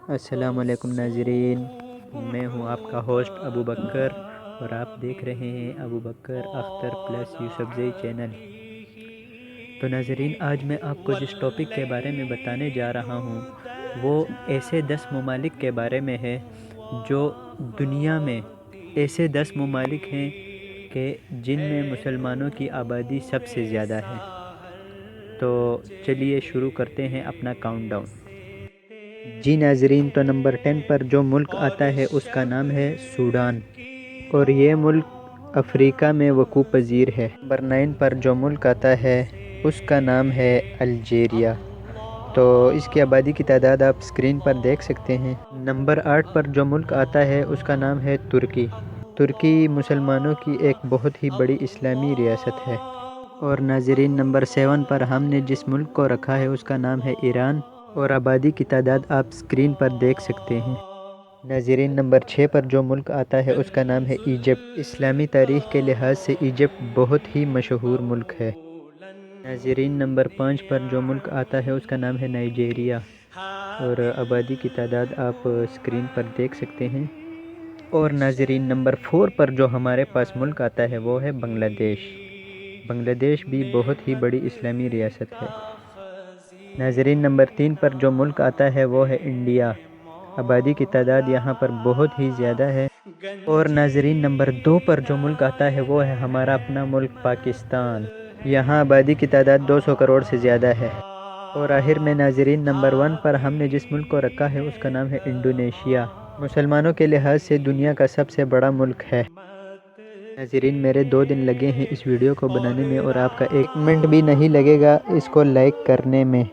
السلام علیکم ناظرین، میں ہوں آپ کا ہوسٹ ابو بکر اور آپ دیکھ رہے ہیں ابو بکر اختر پلس یوسفزئی چینل۔ تو ناظرین، آج میں آپ کو جس ٹاپک کے بارے میں بتانے جا رہا ہوں وہ ایسے 10 ممالک کے بارے میں ہے جو دنیا میں ایسے 10 ممالک ہیں کہ جن میں مسلمانوں کی آبادی سب سے زیادہ ہے۔ تو چلیے شروع کرتے ہیں اپنا کاؤنٹ ڈاؤن۔ جی ناظرین، تو نمبر 10 پر جو ملک آتا ہے اس کا نام ہے سوڈان، اور یہ ملک افریقہ میں وقوع پذیر ہے۔ نمبر 9 پر جو ملک آتا ہے اس کا نام ہے الجیریا، تو اس کی آبادی کی تعداد آپ اسکرین پر دیکھ سکتے ہیں۔ نمبر 8 پر جو ملک آتا ہے اس کا نام ہے ترکی۔ ترکی مسلمانوں کی ایک بہت ہی بڑی اسلامی ریاست ہے۔ اور ناظرین، نمبر 7 پر ہم نے جس ملک کو رکھا ہے اس کا نام ہے ایران، اور آبادی کی تعداد آپ اسکرین پر دیکھ سکتے ہیں۔ ناظرین، نمبر 6 پر جو ملک آتا ہے اس کا نام ہے ایجپٹ۔ اسلامی تاریخ کے لحاظ سے ایجپٹ بہت ہی مشہور ملک ہے۔ ناظرین، نمبر 5 پر جو ملک آتا ہے اس کا نام ہے نائجیریا، اور آبادی کی تعداد آپ اسکرین پر دیکھ سکتے ہیں۔ اور ناظرین، نمبر 4 پر جو ہمارے پاس ملک آتا ہے وہ ہے بنگلہ دیش۔ بنگلہ دیش بھی بہت ہی بڑی اسلامی ریاست ہے۔ ناظرین، نمبر 3 پر جو ملک آتا ہے وہ ہے انڈیا۔ آبادی کی تعداد یہاں پر بہت ہی زیادہ ہے۔ اور ناظرین، نمبر 2 پر جو ملک آتا ہے وہ ہے ہمارا اپنا ملک پاکستان۔ یہاں آبادی کی تعداد 200 کروڑ سے زیادہ ہے۔ اور آخر میں ناظرین، نمبر 1 پر ہم نے جس ملک کو رکھا ہے اس کا نام ہے انڈونیشیا۔ مسلمانوں کے لحاظ سے دنیا کا سب سے بڑا ملک ہے۔ ناظرین، میرے 2 دن لگے ہیں اس ویڈیو کو بنانے میں، اور آپ کا 1 منٹ بھی نہیں لگے گا اس کو لائک کرنے میں۔